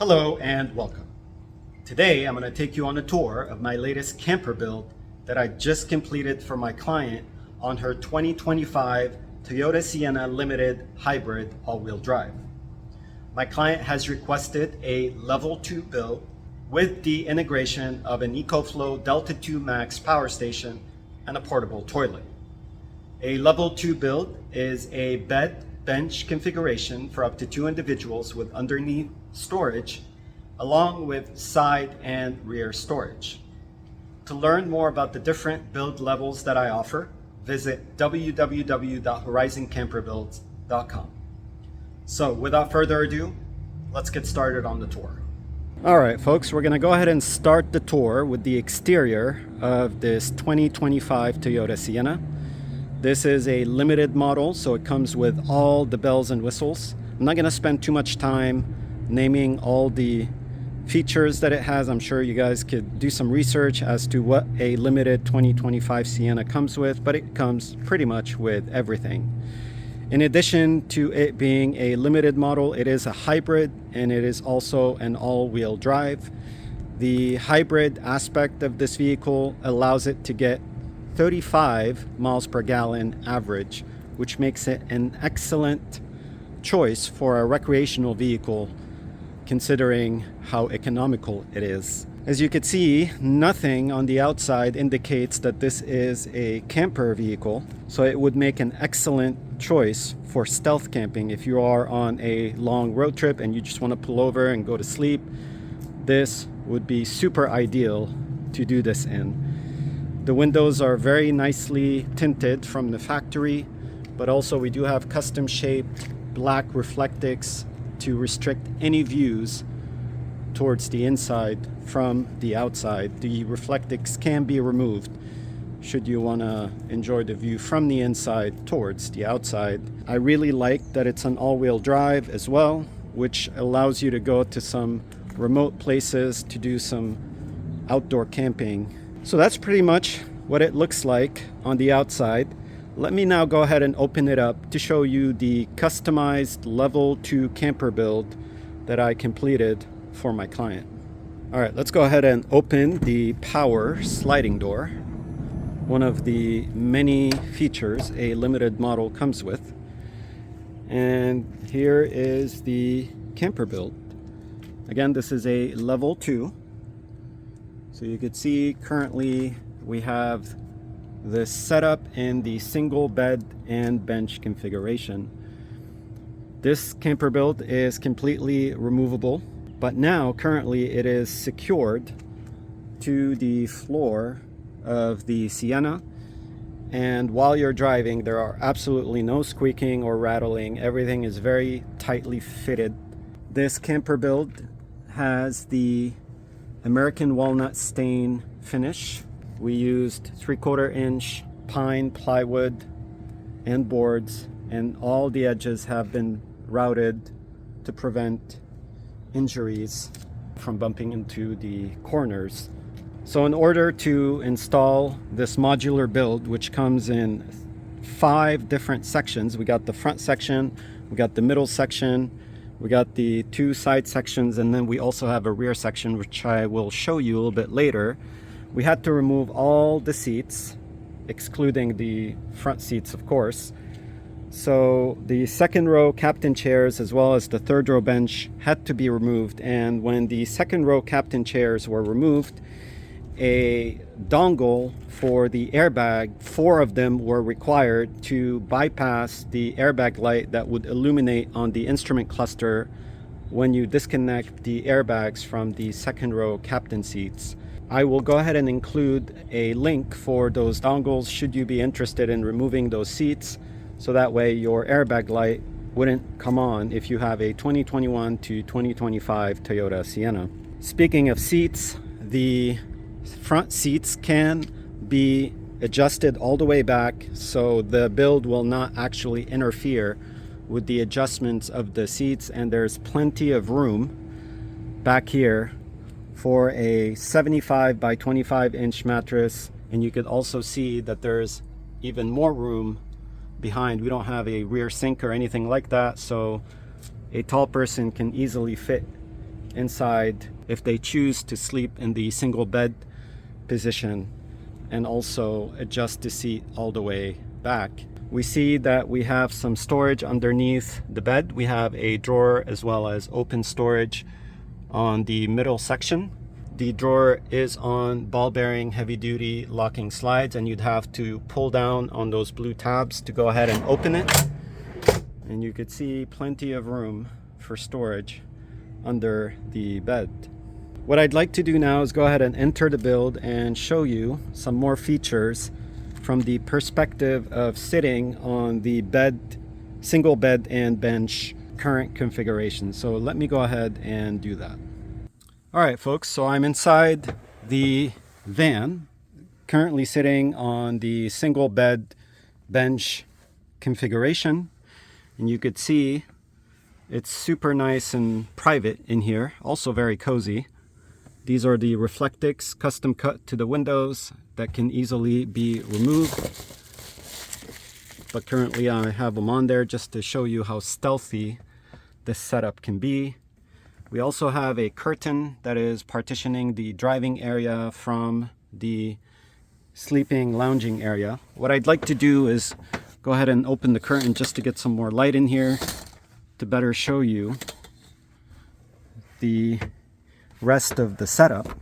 Hello and welcome. Today I'm going to take you on a tour of my latest camper build that I just completed for my client on her 2025 Toyota Sienna Limited Hybrid all-wheel drive. My client has requested a level 2 build with the integration of an EcoFlow Delta 2 Max power station and a portable toilet. A level 2 build is a bed bench configuration for up to 2 individuals with underneath storage, along with side and rear storage. To learn more about the different build levels that I offer, visit www.horizoncamperbuilds.com. So without further ado, let's get started on the tour. All right, folks, we're gonna go ahead and start the tour with the exterior of this 2025 Toyota Sienna. This is a limited model, so it comes with all the bells and whistles. I'm not gonna spend too much time naming all the features that it has. I'm sure you guys could do some research as to what a limited 2025 Sienna comes with, but it comes pretty much with everything. In addition to it being a limited model, it is a hybrid and it is also an all-wheel drive. The hybrid aspect of this vehicle allows it to get 35 miles per gallon average, which makes it an excellent choice for a recreational vehicle considering how economical it is. As you can see, nothing on the outside indicates that this is a camper vehicle, so it would make an excellent choice for stealth camping. If you are on a long road trip and you just want to pull over and go to sleep, this would be super ideal to do this in. The windows are very nicely tinted from the factory, but also we do have custom shaped black reflectics to restrict any views towards the inside from the outside. The reflectics can be removed should you want to enjoy the view from the inside towards the outside. I really like that it's an all-wheel drive as well, which allows you to go to some remote places to do some outdoor camping. So that's pretty much what it looks like on the outside. Let me now go ahead and open it up to show you the customized level 2 camper build that I completed for my client. All right, let's go ahead and open the power sliding door, one of the many features a limited model comes with. And here is the camper build. Again, this is a level 2. So you can see currently we have this setup in the single bed and bench configuration. This camper build is completely removable, but now currently it is secured to the floor of the Sienna. And while you're driving, there are absolutely no squeaking or rattling. Everything is very tightly fitted. This camper build has the American walnut stain finish. We used 3/4 inch pine plywood and boards, and all the edges have been routed to prevent injuries from bumping into the corners. So in order to install this modular build, which comes in 5 different sections, we got the front section, we got the middle section, we got the 2 side sections, and then we also have a rear section, which I will show you a little bit later. We had to remove all the seats, excluding the front seats, of course. So the second row captain chairs as well as the third row bench had to be removed. And when the second row captain chairs were removed, a dongle for the airbag, 4 of them were required to bypass the airbag light that would illuminate on the instrument cluster when you disconnect the airbags from the second row captain seats. I will go ahead and include a link for those dongles should you be interested in removing those seats, so that way your airbag light wouldn't come on if you have a 2021 to 2025 Toyota Sienna. Speaking of seats, the front seats can be adjusted all the way back, so the build will not actually interfere with the adjustments of the seats, and there's plenty of room back here for a 75 by 25 inch mattress. And you could also see that there's even more room behind. We don't have a rear sink or anything like that, so a tall person can easily fit inside if they choose to sleep in the single bed position, and also adjust the seat all the way back. We see that we have some storage underneath the bed. We have a drawer as well as open storage on the middle section. The drawer is on ball bearing heavy duty locking slides, and you'd have to pull down on those blue tabs to go ahead and open it. And you could see plenty of room for storage under the bed. What I'd like to do now is go ahead and enter the build and show you some more features from the perspective of sitting on the bed, single bed and bench current configuration. So let me go ahead and do that. All right, folks, so I'm inside the van, currently sitting on the single bed bench configuration, and you could see it's super nice and private in here, also very cozy. These are the Reflectix custom cut to the windows that can easily be removed, but currently I have them on there just to show you how stealthy this setup can be. We also have a curtain that is partitioning the driving area from the sleeping lounging area. What I'd like to do is go ahead and open the curtain just to get some more light in here to better show you the rest of the setup.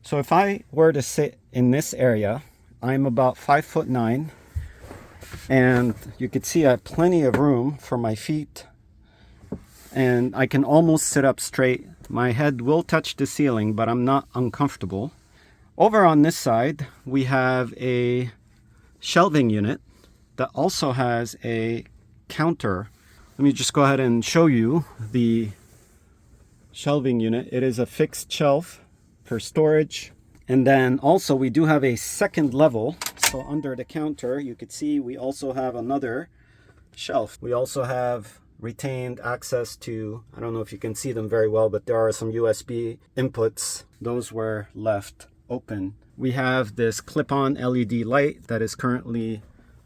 So if I were to sit in this area, I'm about 5'9", and you could see I have plenty of room for my feet, and I can almost sit up straight. My head will touch the ceiling, but I'm not uncomfortable. Over on this side, we have a shelving unit that also has a counter. Let me just go ahead and show you the shelving unit. It is a fixed shelf for storage. And then also we do have a second level. So under the counter, you could see we also have another shelf. We also have retained access to, I don't know if you can see them very well, but there are some USB inputs. Those were left open. We have this clip-on LED light that is currently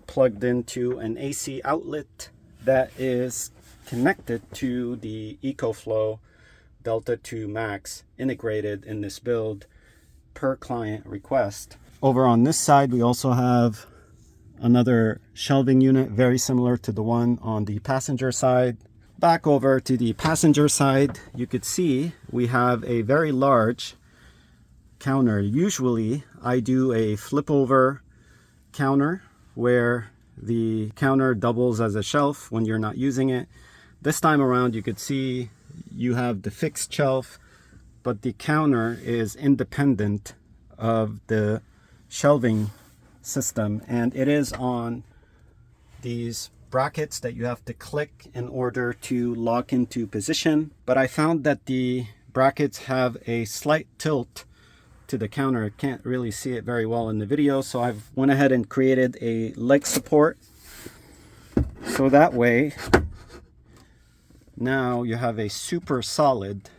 plugged into an AC outlet that is connected to the EcoFlow Delta 2 Max integrated in this build per client request. Over on this side, we also have another shelving unit very similar to the one on the passenger side. Back over to the passenger side, you could see we have a very large counter. Usually I do a flip over counter where the counter doubles as a shelf when you're not using it. This time around, you could see you have the fixed shelf, but the counter is independent of the shelving system, and it is on these brackets that you have to click in order to lock into position. But I found that the brackets have a slight tilt to the counter. I can't really see it very well in the video, so I've went ahead and created a leg support, so that way now you have a super solid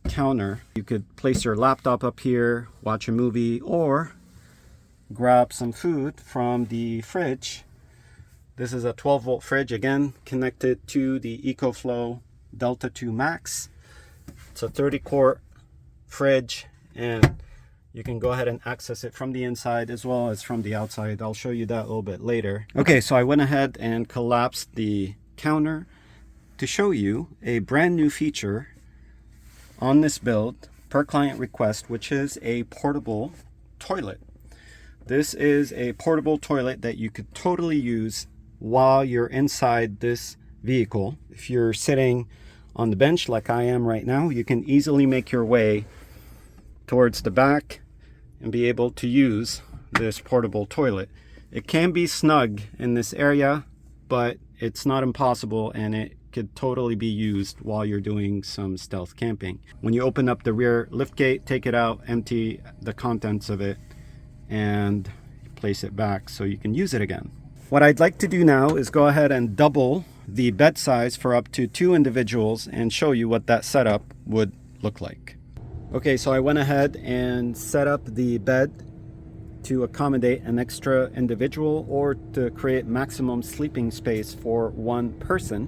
counter. You could place your laptop up here, watch a movie, or grab some food from the fridge. This is a 12-volt fridge, again connected to the EcoFlow Delta 2 Max. It's a 30-quart fridge, and you can go ahead and access it from the inside as well as from the outside. I'll show you that a little bit later. Okay, so I went ahead and collapsed the counter to show you a brand new feature on this build per client request, which is a portable toilet. This is a portable toilet that you could totally use while you're inside this vehicle. If you're sitting on the bench like I am right now, you can easily make your way towards the back and be able to use this portable toilet. It can be snug in this area, but it's not impossible, and it could totally be used while you're doing some stealth camping. When you open up the rear liftgate, take it out, empty the contents of it, and place it back so you can use it again. What I'd like to do now is go ahead and double the bed size for up to 2 individuals and show you what that setup would look like. Okay, so I went ahead and set up the bed to accommodate an extra individual or to create maximum sleeping space for one person.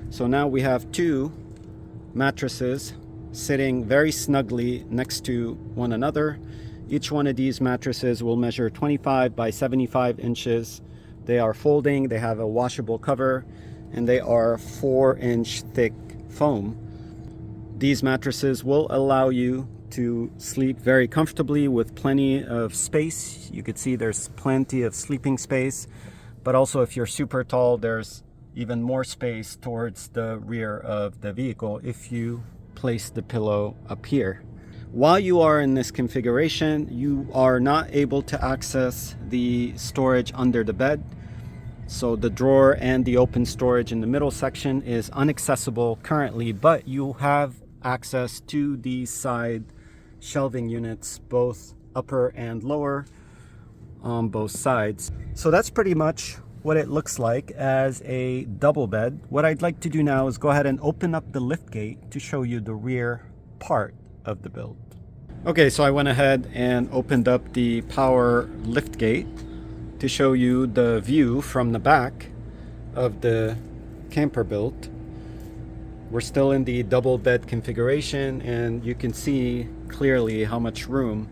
So now we have 2 mattresses sitting very snugly next to one another. Each one of these mattresses will measure 25 by 75 inches. They are folding, they have a washable cover, and they are 4-inch thick foam. These mattresses will allow you to sleep very comfortably with plenty of space. You can see there's plenty of sleeping space, but also if you're super tall, there's even more space towards the rear of the vehicle if you place the pillow up here. While you are in this configuration, you are not able to access the storage under the bed. So the drawer and the open storage in the middle section is inaccessible currently, but you have access to these side shelving units, both upper and lower, on both sides. So that's pretty much what it looks like as a double bed. What I'd like to do now is go ahead and open up the lift gate to show you the rear part of the build. Okay, so I went ahead and opened up the power lift gate to show you the view from the back of the camper build. We're still in the double bed configuration, and you can see clearly how much room,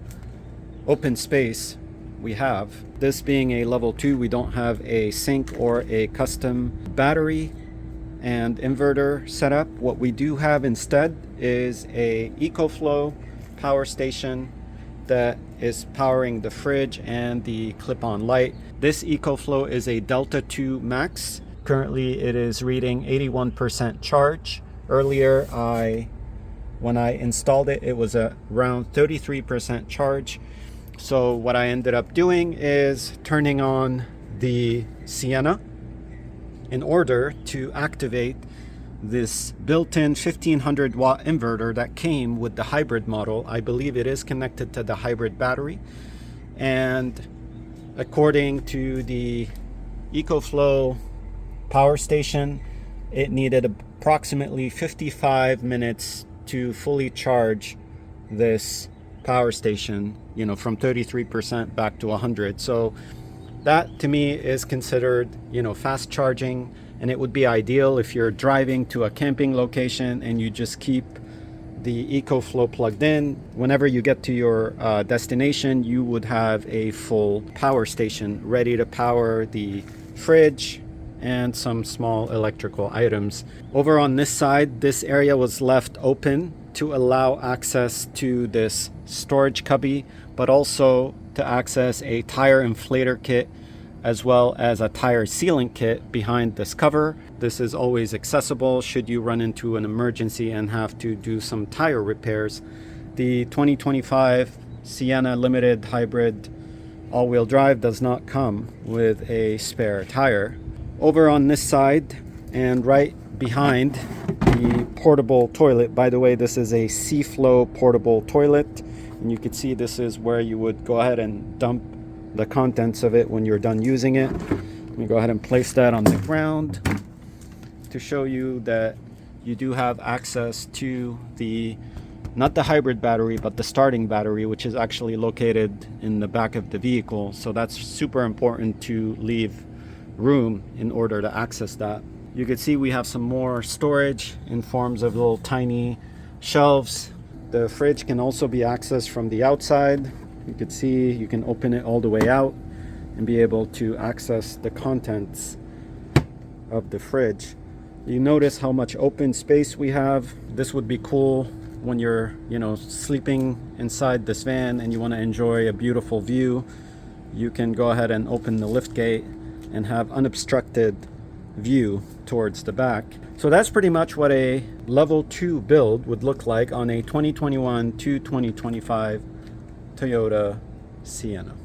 open space we have. This being a level 2, we don't have a sink or a custom battery and inverter setup. What we do have instead is a EcoFlow power station that is powering the fridge and the clip-on light. This EcoFlow is a Delta 2 Max. Currently it is reading 81% charge. Earlier when I installed it, it was around 33% charge. So what I ended up doing is turning on the Sienna in order to activate this built-in 1500 watt inverter that came with the hybrid model. I believe it is connected to the hybrid battery, and according to the EcoFlow power station, it needed approximately 55 minutes to fully charge this power station, you know, from 33% back to 100. So that to me is considered, you know, fast charging. And it would be ideal if you're driving to a camping location and you just keep the EcoFlow plugged in. Whenever you get to your destination, you would have a full power station ready to power the fridge and some small electrical items. Over on this side, this area was left open to allow access to this storage cubby, but also to access a tire inflator kit as well as a tire sealant kit behind this cover. This is always accessible should you run into an emergency and have to do some tire repairs. The 2025 Sienna Limited Hybrid all-wheel drive does not come with a spare tire. Over on this side and right behind the portable toilet, by the way, this is a Seaflow portable toilet, and you can see this is where you would go ahead and dump the contents of it when you're done using it. Let me go ahead and place that on the ground to show you that you do have access to the, not the hybrid battery, but the starting battery, which is actually located in the back of the vehicle. So that's super important to leave room in order to access that. You can see we have some more storage in forms of little tiny shelves. The fridge can also be accessed from the outside. You can see you can open it all the way out and be able to access the contents of the fridge. You notice how much open space we have. This would be cool when you're, you know, sleeping inside this van and you want to enjoy a beautiful view. You can go ahead and open the lift gate and have unobstructed view towards the back. So that's pretty much what a level 2 build would look like on a 2021 to 2025 Toyota Sienna.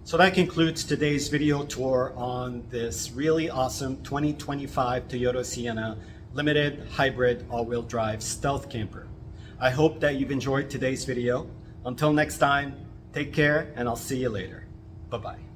So that concludes today's video tour on this really awesome 2025 Toyota Sienna Limited Hybrid All-Wheel Drive Stealth Camper. I hope that you've enjoyed today's video. Until next time, take care, and I'll see you later. Bye-bye.